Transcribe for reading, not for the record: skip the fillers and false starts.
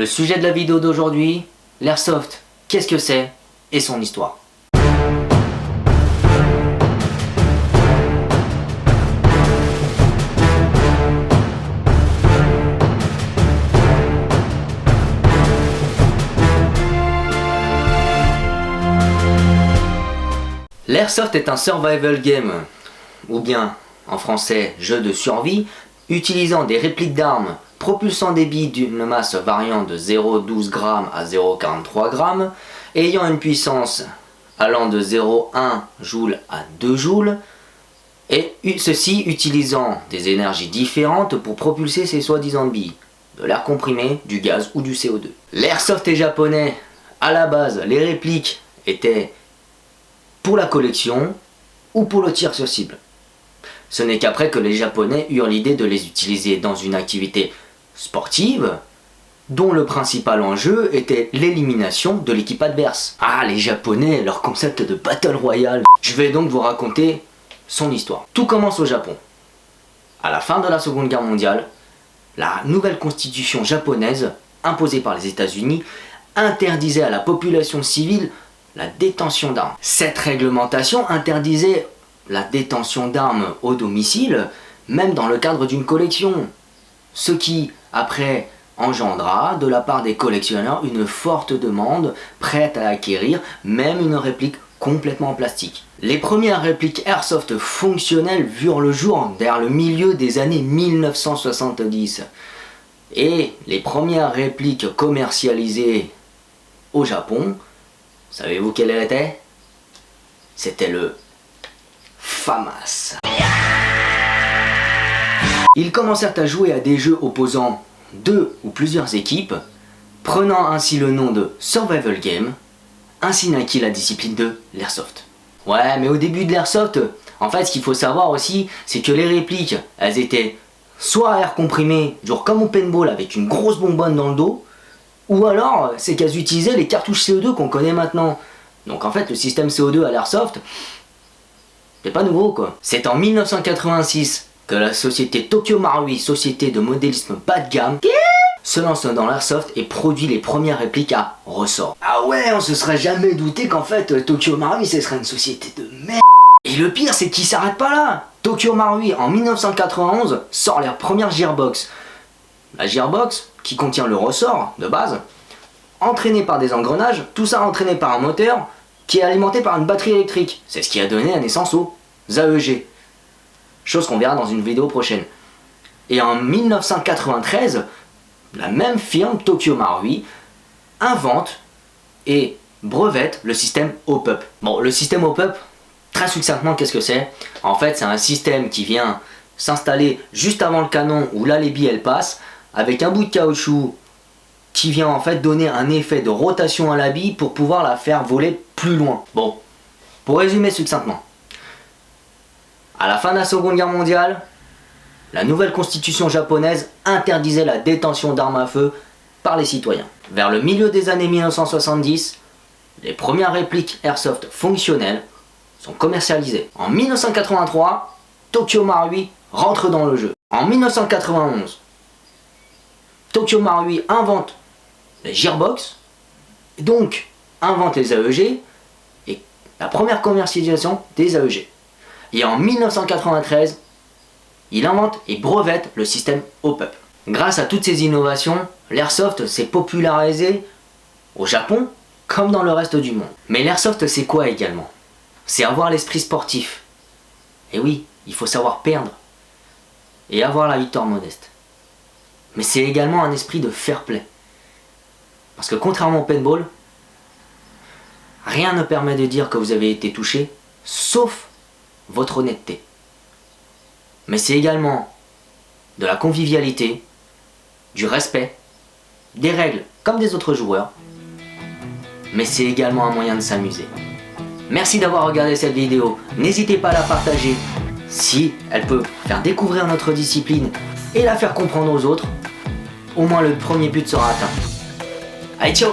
Le sujet de la vidéo d'aujourd'hui, l'airsoft, qu'est-ce que c'est et son histoire. L'airsoft est un survival game, ou bien en français jeu de survie, utilisant des répliques d'armes propulsant des billes d'une masse variant de 0,12 g à 0,43 g, ayant une puissance allant de 0,1 joule à 2 joules, et ceci utilisant des énergies différentes pour propulser ces soi-disant billes, de l'air comprimé, du gaz ou du CO2. L'airsoft est japonais. À la base, les répliques étaient pour la collection ou pour le tir sur cible. Ce n'est qu'après que les Japonais eurent l'idée de les utiliser dans une activité sportive dont le principal enjeu était l'élimination de l'équipe adverse. Ah, les Japonais, leur concept de Battle Royale. Je vais donc vous raconter son histoire. Tout commence au Japon. À la fin de la Seconde Guerre mondiale, la nouvelle constitution japonaise, imposée par les États-Unis, interdisait à la population civile la détention d'armes. Cette réglementation interdisait la détention d'armes au domicile, même dans le cadre d'une collection. Ce qui, après, engendra de la part des collectionneurs une forte demande, prête à acquérir même une réplique complètement en plastique. Les premières répliques airsoft fonctionnelles virent le jour vers le milieu des années 1970. Et les premières répliques commercialisées au Japon, savez-vous quelle elle était? C'était le FAMAS. Ils commencèrent à jouer à des jeux opposant deux ou plusieurs équipes, prenant ainsi le nom de Survival Game, ainsi naquit la discipline de l'airsoft. Ouais, mais au début de l'airsoft, en fait ce qu'il faut savoir aussi, c'est que les répliques, elles étaient soit à air comprimé, genre comme au paintball avec une grosse bonbonne dans le dos, ou alors c'est qu'elles utilisaient les cartouches CO2 qu'on connaît maintenant. Donc en fait le système CO2 à l'airsoft, c'est pas nouveau quoi. C'est en 1986 que la société Tokyo Marui, société de modélisme bas de gamme, se lance dans l'airsoft et produit les premières répliques à ressort. Ah ouais, on se serait jamais douté qu'en fait Tokyo Marui ce serait une société de merde. Et le pire c'est qu'ils s'arrêtent pas là. Tokyo Marui en 1991 sort leur première gearbox. La gearbox qui contient le ressort de base, entraîné par des engrenages, tout ça entraîné par un moteur qui est alimenté par une batterie électrique. C'est ce qui a donné la naissance aux AEG. Chose qu'on verra dans une vidéo prochaine. Et en 1993, la même firme, Tokyo Marui, invente et brevette le système Hop-Up. Bon, le système Hop-Up, très succinctement, qu'est-ce que c'est? En fait, c'est un système qui vient s'installer juste avant le canon où là les billes elles passent, avec un bout de caoutchouc qui vient en fait donner un effet de rotation à la bille pour pouvoir la faire voler plus loin. Bon, pour résumer succinctement, à la fin de la Seconde Guerre mondiale, la nouvelle constitution japonaise interdisait la détention d'armes à feu par les citoyens. Vers le milieu des années 1970, les premières répliques airsoft fonctionnelles sont commercialisées. En 1983, Tokyo Marui rentre dans le jeu. En 1991, Tokyo Marui invente les gearbox, donc invente les AEG et la première commercialisation des AEG. Et en 1993, il invente et brevette le système Hop-Up. Grâce à toutes ces innovations, l'airsoft s'est popularisé au Japon comme dans le reste du monde. Mais l'airsoft c'est quoi également? C'est avoir l'esprit sportif. Et oui, il faut savoir perdre et avoir la victoire modeste. Mais c'est également un esprit de fair play. Parce que contrairement au paintball, rien ne permet de dire que vous avez été touché, sauf votre honnêteté. Mais c'est également de la convivialité, du respect, des règles comme des autres joueurs. Mais c'est également un moyen de s'amuser. Merci d'avoir regardé cette vidéo. N'hésitez pas à la partager si elle peut faire découvrir notre discipline et la faire comprendre aux autres. Au moins le premier but sera atteint. Allez, ciao!